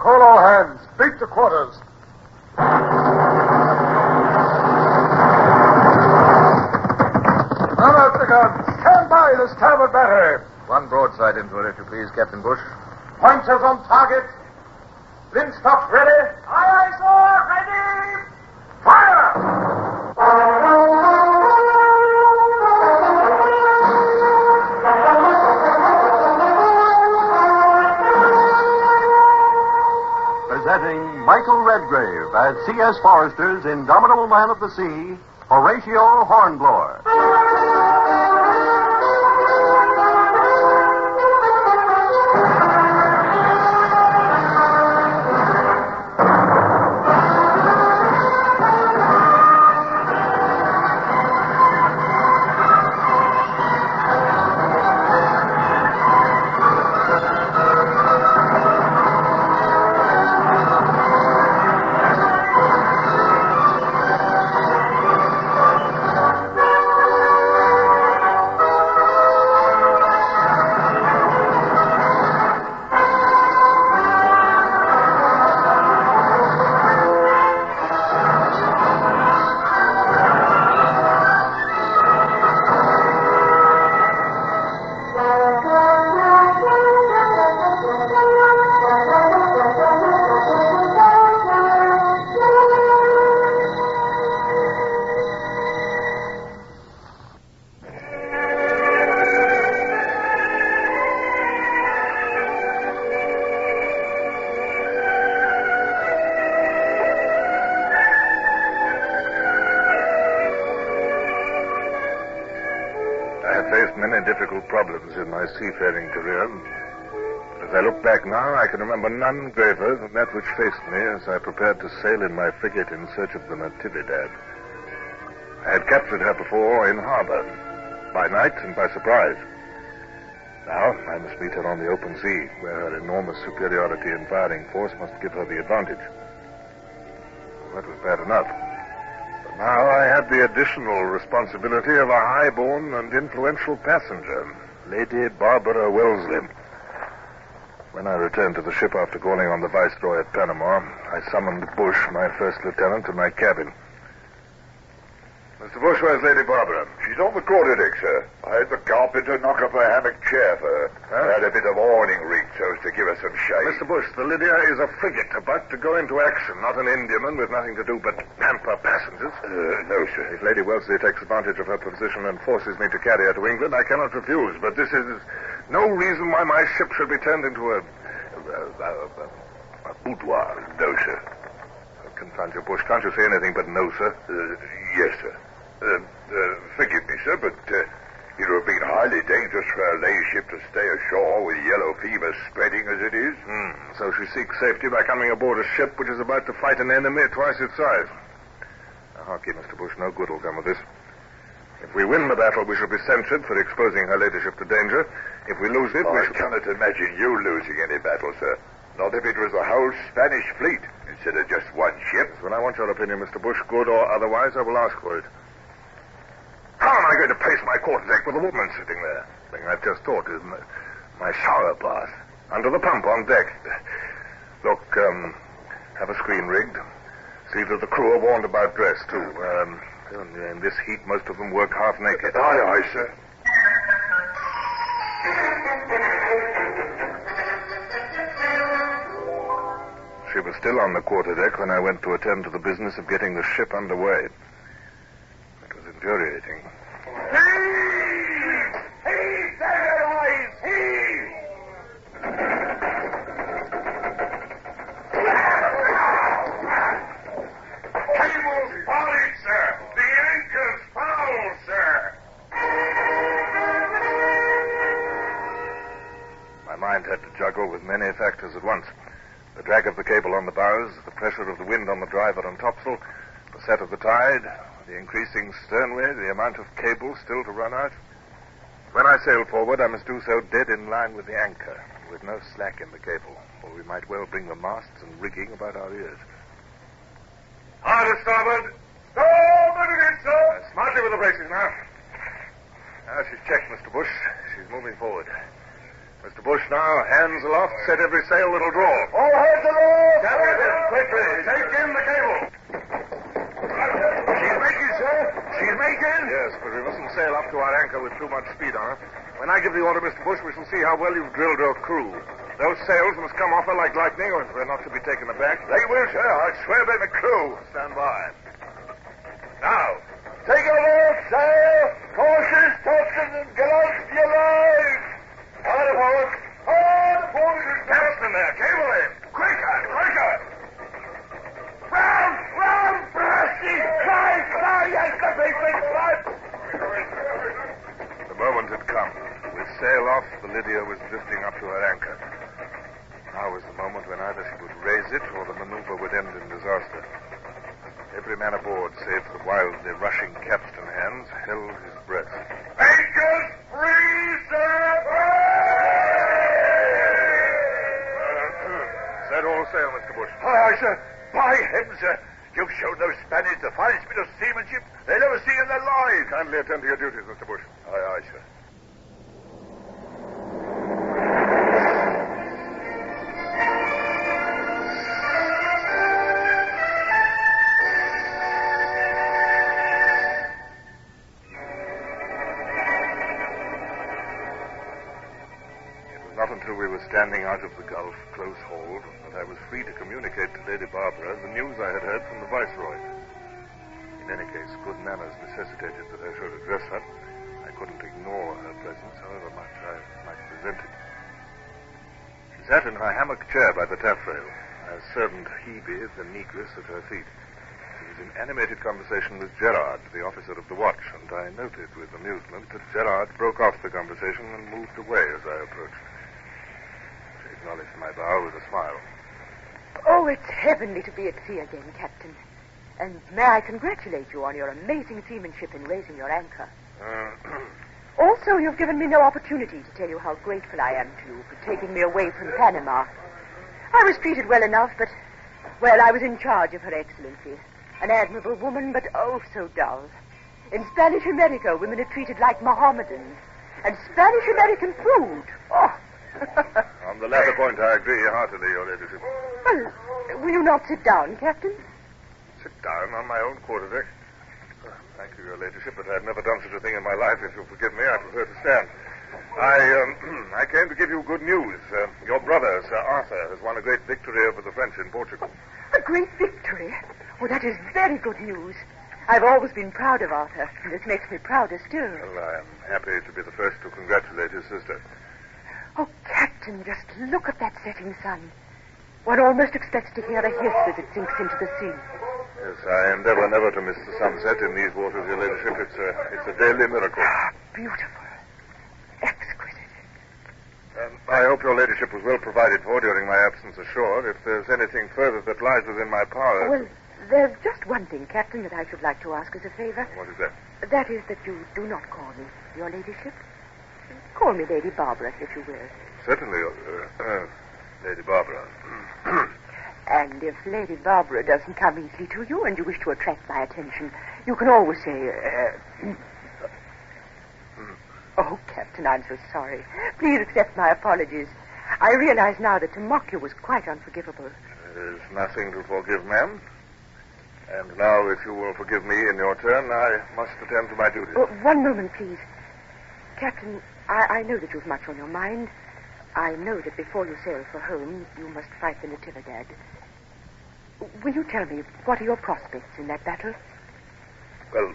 Call all hands. Beat to quarters. Now out the guns. Stand by the starboard battery. One broadside into it, if you please, Captain Bush. Pointers on target. Linstocks ready. Aye, aye, sir. Ready. Fire! Presenting Michael Redgrave as C.S. Forrester's indomitable man of the sea, Horatio Hornblower. Difficult problems in my seafaring career. But as I look back now, I can remember none graver than that which faced me as I prepared to sail in my frigate in search of the Natividad. I had captured her before in harbor, by night and by surprise. Now I must meet her on the open sea, where her enormous superiority in firing force must give her the advantage. That was bad enough. Now I had the additional responsibility of a high-born and influential passenger, Lady Barbara Wellesley. When I returned to the ship after calling on the Viceroy at Panama, I summoned Bush, my first lieutenant, to my cabin. Mr. Bush, where's Lady Barbara? She's on the quarterdeck, sir. I had the carpenter knock up a hammock chair for her. I had a bit of awning rigged so as to give her some shade. Mr. Bush, the Lydia is a frigate about to go into action, not an Indiaman with nothing to do but hamper passengers. No, sir. If Lady Wellesley takes advantage of her position and forces me to carry her to England, I cannot refuse. But this is no reason why my ship should be turned into a boudoir. No, sir. Confound you, Bush. Can't you say anything but no, sir? Yes, sir. Forgive me, sir, but it would have been highly dangerous for her ladyship to stay ashore with yellow fever spreading as it is. So she seeks safety by coming aboard a ship which is about to fight an enemy twice its size. Now, hark ye, Mr. Bush, no good will come of this. If we win the battle, we shall be censured for exposing her ladyship to danger. If we lose it, I cannot imagine you losing any battle, sir. Not if it was the whole Spanish fleet instead of just one ship. When I want your opinion, Mr. Bush, good or otherwise, I will ask for it. How am I going to pace my quarterdeck with a woman sitting there? The thing I've just thought is my shower bath under the pump on deck. Look, have a screen rigged. See that the crew are warned about dress, too. In this heat, most of them work half naked. Aye, aye, sir. She was still on the quarterdeck when I went to attend to the business of getting the ship underway. It was infuriating. Heave! Heave, there, eyes! Heave! Cable's fouled, sir! The anchor's foul, sir! My mind had to juggle with many factors at once. The drag of the cable on the bows, the pressure of the wind on the driver and topsail, the set of the tide, the increasing sternway, the amount of cable still to run out. When I sail forward, I must do so dead in line with the anchor, with no slack in the cable, or we might well bring the masts and rigging about our ears. Hard to starboard. Go over it, sir. Smartly with the braces now. Now she's checked, Mr. Bush. She's moving forward. Mr. Bush, now, hands aloft, set every sail that'll draw. All hands aloft! Gather it in, quickly. Take in the cable. She's making, sir. She's making. Yes, but we mustn't sail up to our anchor with too much speed on her. When I give the order, Mr. Bush, we shall see how well you've drilled your crew. Those sails must come off her like lightning, or we're not to be taken aback. They will, sir. I swear by the crew. Stand by. Now, take her off, sail. Courses, topsails, and gallants for your lives. Hard apart. Hard apart. Capstan there, cable in. Quicker, quicker. Round, round, brashy. Fly, yes, the big flood. The moment had come. With sail off, the Lydia was drifting up to her anchor. Now was the moment when either she would raise it or the maneuver would end in disaster. Every man aboard, save the wildly rushing capstan hands, held his breath. Anchors free, sir. Is that all sail, Mr. Bush? Aye, sir. By heaven, sir. You've shown those Spaniards the finest bit of seamanship they'll ever see in their lives. Kindly attend to your duties, Mr. Bush. Aye, aye, sir. Not until we were standing out of the Gulf, close hauled, that I was free to communicate to Lady Barbara the news I had heard from the Viceroy. In any case, good manners necessitated that I should address her. I couldn't ignore her presence, however much I might resent it. She sat in her hammock chair by the taffrail, a servant Hebe, the negress, at her feet. She was in animated conversation with Gerard, the officer of the watch, and I noted with amusement that Gerard broke off the conversation and moved away as I approached. Acknowledged my bow with a smile. Oh, it's heavenly to be at sea again, Captain. And may I congratulate you on your amazing seamanship in raising your anchor. Also, you've given me no opportunity to tell you how grateful I am to you for taking me away from Panama. I was treated well enough, but, well, I was in charge of Her Excellency. An admirable woman, but oh, so dull. In Spanish America, women are treated like Mohammedans. And Spanish American food, oh... On the latter point, I agree heartily, Your Ladyship. Well, will you not sit down, Captain? Sit down on my own quarterdeck. Thank you, Your Ladyship, but I've never done such a thing in my life. If you'll forgive me, I prefer to stand. I came to give you good news. Your brother, Sir Arthur, has won a great victory over the French in Portugal. A great victory? Oh, that is very good news. I've always been proud of Arthur, and this makes me prouder still. Well, I am happy to be the first to congratulate his sister. Oh, Captain, just look at that setting sun. One almost expects to hear a hiss as it sinks into the sea. Yes, I endeavor never to miss the sunset in these waters, Your Ladyship. It's a daily miracle. Beautiful. Exquisite. I hope Your Ladyship was well provided for during my absence ashore. If there's anything further that lies within my power... Well, there's just one thing, Captain, that I should like to ask as a favor. What is that? That is that you do not call me Your Ladyship. Call me Lady Barbara, if you will. Certainly, Lady Barbara. And if Lady Barbara doesn't come easily to you and you wish to attract my attention, you can always say, Oh, Captain, I'm so sorry. Please accept my apologies. I realize now that to mock you was quite unforgivable. There's nothing to forgive, ma'am. And now, if you will forgive me in your turn, I must attend to my duties. One moment, please. Captain, I know that you've much on your mind. I know that before you sail for home, you must fight the Natividad. Will you tell me, what are your prospects in that battle? Well,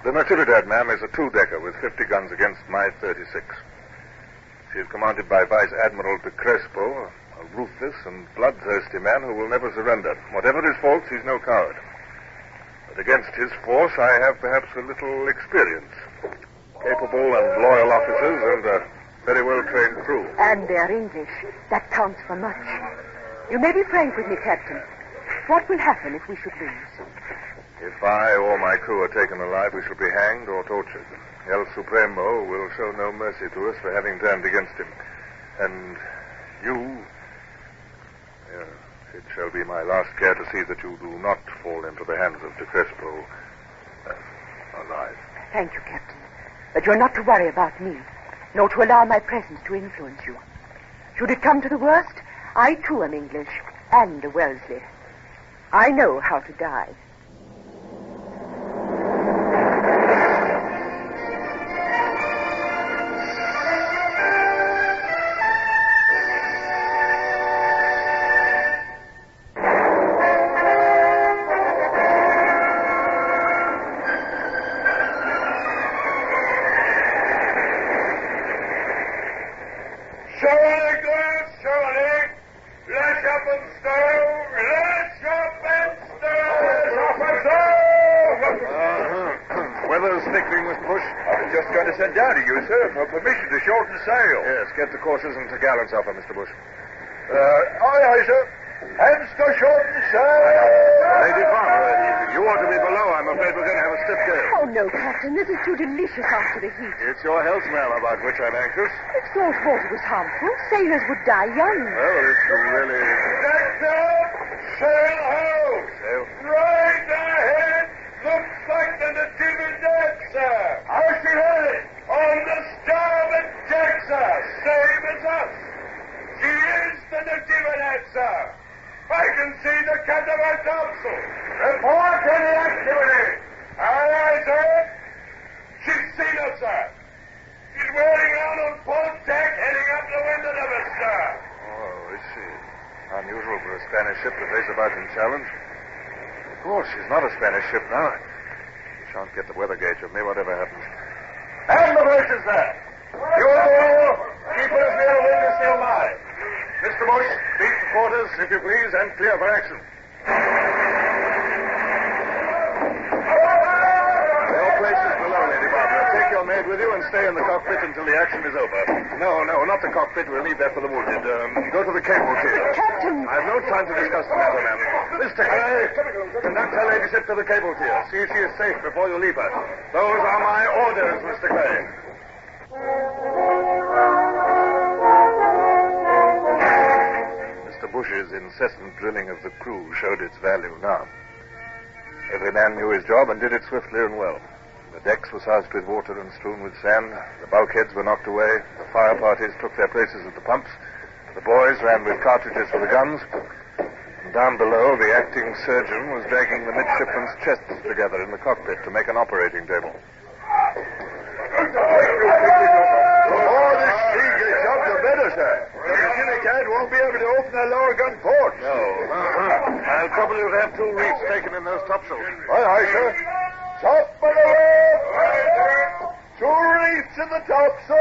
the Natividad, ma'am, is a two-decker with 50 guns against my 36. She is commanded by Vice Admiral de Crespo, a ruthless and bloodthirsty man who will never surrender. Whatever his faults, he's no coward. But against his force, I have perhaps a little experience. Capable and loyal officers and a very well-trained crew. And they're English. That counts for much. You may be frank with me, Captain. What will happen if we should lose? If I or my crew are taken alive, we shall be hanged or tortured. El Supremo will show no mercy to us for having turned against him. And you... it shall be my last care to see that you do not fall into the hands of de Crespo alive. Thank you, Captain. But you're not to worry about me, nor to allow my presence to influence you. Should it come to the worst, I too am English and a Wellesley. I know how to die. Sent down to you, sir, for permission to shorten sail. Yes, get the courses and gallants off her, Mr. Bush. Aye, sir. Hands to shorten sail. Lady Farmer, you ought to be below. I'm afraid we're going to have a stiff gale. Oh, no, Captain. This is too delicious after the heat. It's your health, ma'am, about which I'm anxious. If salt water was harmful, sailors would die young. Well, it's really... Next up, sail ho! Sail? Right ahead! Looks like the Natividad, sir. How's she headed? On the starboard deck, sir. Same as us. She is the Natividad, sir. I can see the catamaran topsail. Report any activity. Aye, sir. She's seen us, sir. She's wearing out on port deck, heading up the window of us, sir. Oh, is she? Unusual for a Spanish ship to face a Viking challenge. Of course, she's not a Spanish ship now. She shan't get the weather gauge of me, whatever happens. And the braces, sir. You all keep as near a wind as you'll lie. Mr. Bush, beat the quarters, if you please, and clear for action. Your place is below, Lady Barbara. Take your maid with you and stay in the cockpit until the action is over. No, not the cockpit. We'll leave that for the wounded. Go to the cable tier. Captain! I've no time to discuss the matter, ma'am. Mr. Clay, conduct her ladyship to the cable tier. See if she is safe before you leave her. Those are my orders, Mr. Clay. Mr. Bush's incessant drilling of the crew showed its value now. Every man knew his job and did it swiftly and well. The decks were soused with water and strewn with sand. The bulkheads were knocked away. The fire parties took their places at the pumps. The boys ran with cartridges for the guns. And down below, the acting surgeon was dragging the midshipmen's chests together in the cockpit to make an operating table. The more this sea gets up, the better, sir. The Natividad won't be able to open her lower gun ports. No. I'll trouble you to have 2 reefs taken in those topsails. Aye, sir. Top of the rope. 2 reefs in the topsail.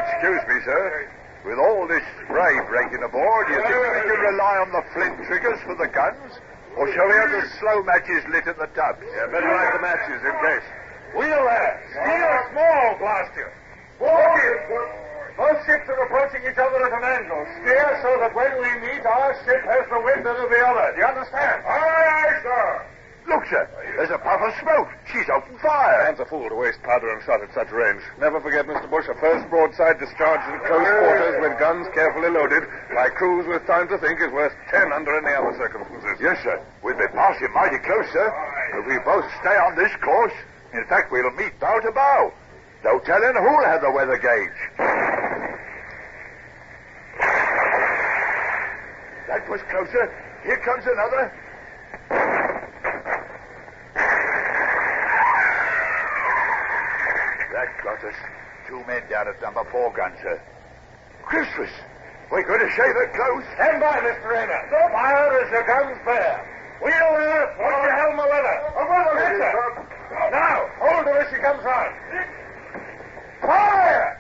Excuse me, sir. With all this spray breaking aboard, do you think we can rely on the flint triggers for the guns? Or shall we have the slow matches lit at the tubs? Yeah, better light the matches in case. Wheel there. Steer small, blast you. Both ships are approaching each other at an angle. Steer so that when we meet, our ship has the wind of the other. Do you understand? Aye, sir. Look, sir. There's a puff of smoke. She's opened fire. Man's a fool to waste powder and shot at such range. Never forget, Mr. Bush, a first broadside discharged in close quarters with guns carefully loaded by crews with time to think is worth 10 under any other circumstances. Yes, sir. We've been passing mighty close, sir. If we both stay on this course, in fact, we'll meet bow to bow. No telling who'll have the weather gauge. That was closer. Here comes another. That got us. 2 men down at number 4 gun, sir. Christmas! We're going to shave it close. Stand by, Mr. Rayner. Fire as your guns bear. Wheel there. Watch your helm of weather. Yes, sir. Now, hold her as she comes round. Fire!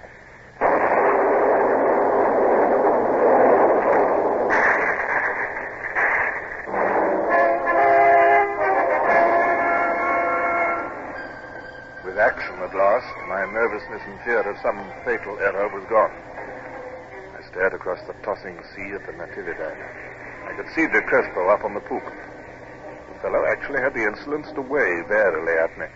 With action at last, my nervousness and fear of some fatal error was gone. I stared across the tossing sea at the Natividad. I could see De Crespo up on the poop. The fellow actually had the insolence to wave airily at me.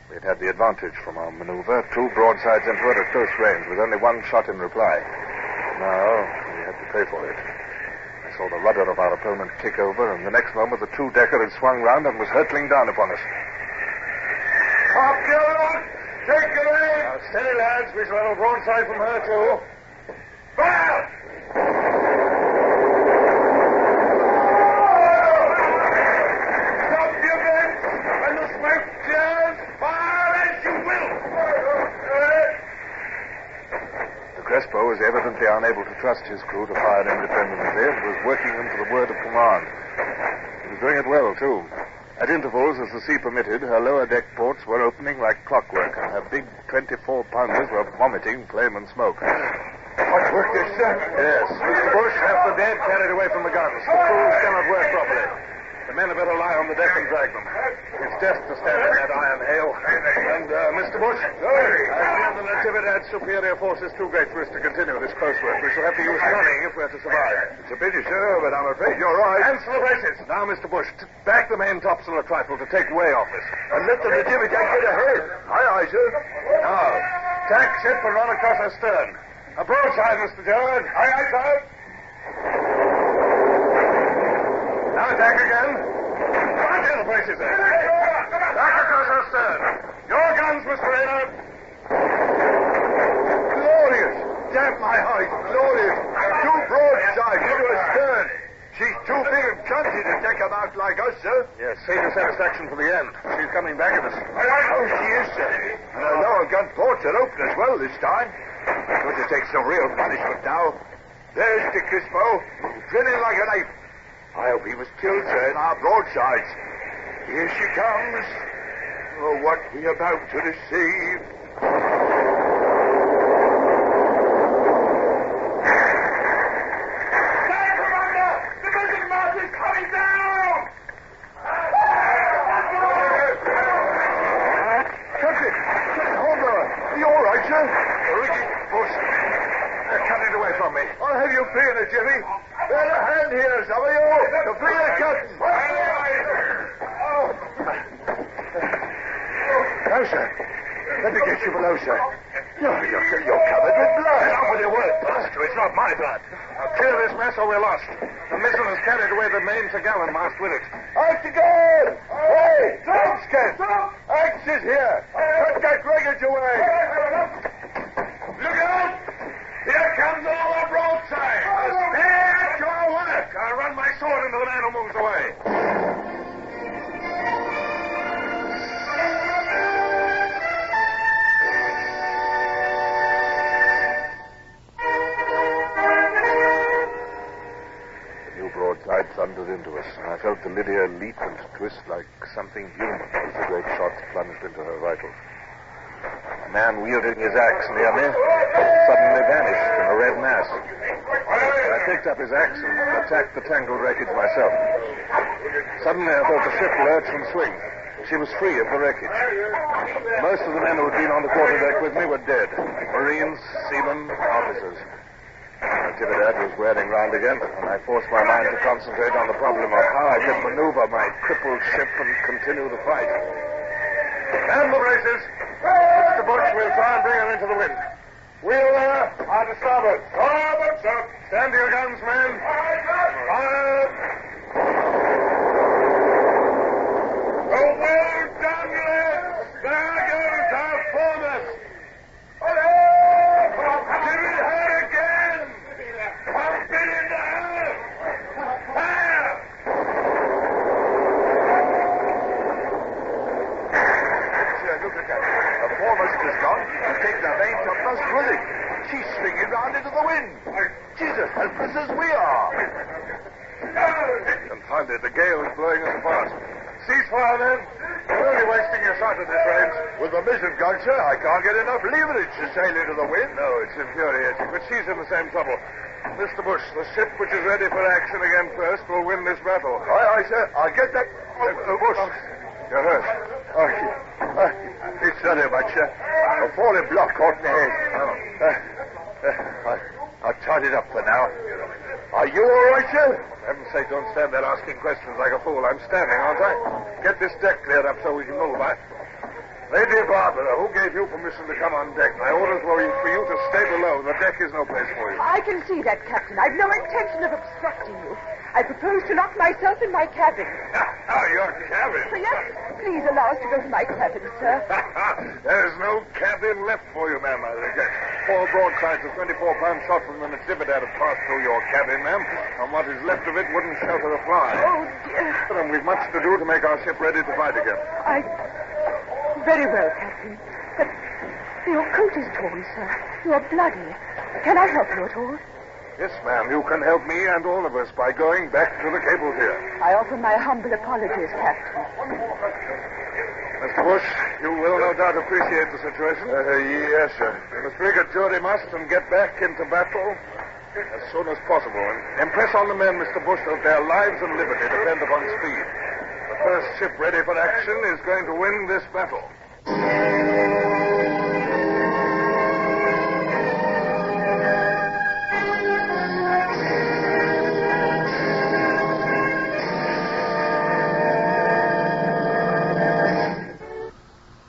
We had had the advantage from our maneuver, 2 broadsides into it at close range, with only 1 shot in reply. Now, we had to pay for it. I saw the rudder of our opponent kick over, and the next moment the 2-decker had swung round and was hurtling down upon us. Top gear out! Take it in! Steady, lads. We shall have a broadside from her, too. Fire! Stop your guns! When the smoke clears, fire as you will! The Crespo was evidently unable to trust his crew to fire independently and was working them to the word of command. He was doing it well, too. At intervals, as the sea permitted, her lower deck ports were opening like clockwork, and her big 24-pounders were vomiting flame and smoke. What work this, sir? Yes. Mr. Bush, have the dead carried away from the guns. The crews cannot work properly. The men had better lie on the deck and drag them. It's death to stand in that iron hail. And, Mr. Bush, I fear the Natividad's superior force is too great for us to continue this close work. We shall have to use running if we're to survive. It's a pity, sir, but I'm afraid you're right. Cancel the braces. Now, Mr. Bush, back the main topsail a trifle to take way off us. And let the Natividad get ahead. Aye, sir. Now, tack ship and run across her stern. A broadside, Mr. George. Aye, sir. Now attack again. Right in the braces there. Back across her stern. Your guns, Mr. Raynor. Glorious. Damn my eyes. Glorious. Two broadsides into a stern. She's too big and clumsy to take them out like us, sir. Yes, save your satisfaction for the end. She's coming back at us. Oh, she is, sir. And her lower gun ports are open as well this time. It's going to take some real punishment now. There's the Crispo, drilling like a knife. I hope he was killed, sir, in our broadsides. Here she comes. Oh, what we about to receive. Stand, Commander! The mizzen mast is coming down! Captain! Hornblower! Are you all right, sir? Ricky, Bush. They're cutting away from me. I'll have you free in a jiffy. Bear a hand here, some of you, to free the captain. Now, sir. Let me get you below, sir. You're covered with blood. Get on with your work, Master. It's not my blood. Now clear this mess or we're lost. The mizzen has carried away the main topgallant mast with it. Out again! Hey, Drumskin! Axe is here. Cut that wreckage away. Look out! Here comes all the broadside. Stay at your work. I'll run my sword into the man who moves away. The new broadside thundered into us, and I felt the Lydia leap and twist like something human as the great shots plunged into her vitals. A man wielding his axe near me suddenly vanished in a red mass. I picked up his axe and attacked the tangled wreckage myself. Suddenly I felt the ship lurch and swing. She was free of the wreckage. Most of the men who had been on the quarterdeck with me were dead. Marines, seamen, officers. Natividad was wearing round again, and I forced my mind to concentrate on the problem of how I could maneuver my crippled ship and continue the fight. Man the braces! Mr. Bush, we'll try and bring her into the wind. We'll, on to starboard. Starboard, sir. Stand to your guns, men. Fire! Oh, well done, lads. There goes our foremost. Give it her again. Pump it into her. Fire! Look at that. The foremost is gone. Take the main topmast with it. She's swinging round into the wind. She's as helpless as we are. Confound it, the gale is blowing us apart. Ceasefire, then. You're only wasting your shot at this range. With the mizzen gun, sir, I can't get enough leverage to sail into the wind. No, it's infuriating, but she's in the same trouble. Mr. Bush, the ship which is ready for action again first will win this battle. Aye, sir. I'll get that. Bush, you're hurt. It's not so much, sir. A falling block caught in the head. I'll tie it up for now. Are you all right, sir? For heaven's sake, don't stand there asking questions like a fool. I'm standing, aren't I? Get this deck cleared up so we can move. Lady Barbara, who gave you permission to come on deck? My orders were for you to stay below. The deck is no place for you. I can see that, Captain. I've no intention of obstructing you. I propose to lock myself in my cabin. Your cabin? Yes, please allow us to go to my cabin, sir. There's no cabin left for you, ma'am, I regret. 4 broadsides of 24-pound shot from the Natividad have passed through your cabin, ma'am, and what is left of it wouldn't shelter a fly. Oh, dear. And we've much to do to make our ship ready to fight again. Very well, Captain. But your coat is torn, sir. You are bloody. Can I help you at all? Yes, ma'am, you can help me and all of us by going back to the cable here. I offer my humble apologies, Captain. Mr. Bush, you will no doubt appreciate the situation. Yes, sir. We must rig a jury mast and get back into battle as soon as possible. And impress on the men, Mr. Bush, that their lives and liberty depend upon speed. The first ship ready for action is going to win this battle.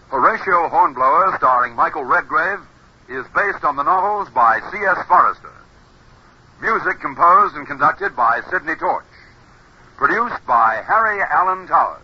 Horatio, Hornblower, starring Michael Redgrave, is based on the novels by C.S. Forrester. Music composed and conducted by Sidney Torch. Produced by Harry Allen Towers.